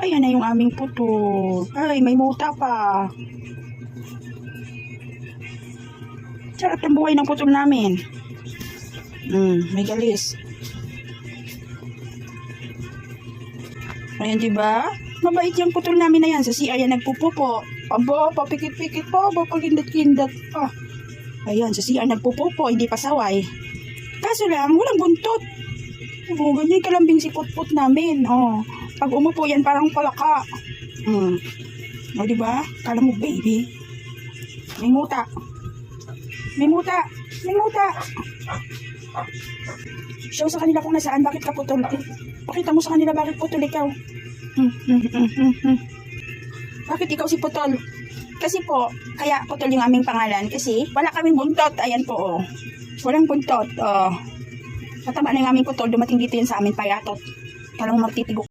Ayan na yung aming putol. Ay, may muta pa. Sarap ng buhay ng putol namin. May galis. Ayan, diba? Mabait yung putol namin na yan. Sa CR yan nagpupupo. Aba, papikit-pikit pa. Aba, pagindat-kindat pa. Ayan, sa CR nagpupupo. Hindi pasaway. Kaso lang, walang buntot. Oh, ganyan kalambing si putput namin. Oh, pag umupo yan, parang palaka. O, diba? Kala mo, baby. May muta. May muta. May muta. Show sa kanila kung nasaan. Bakit ka putol? Pakita mo sa kanila bakit putol ikaw. Bakit ikaw si putol? Kasi po, kaya putol yung aming pangalan. Kasi wala kaming buntot. Ayan po, oh. Walang buntot. Matama na yung aming putol. Dumating dito yan sa amin payatot. Talang magtitigo.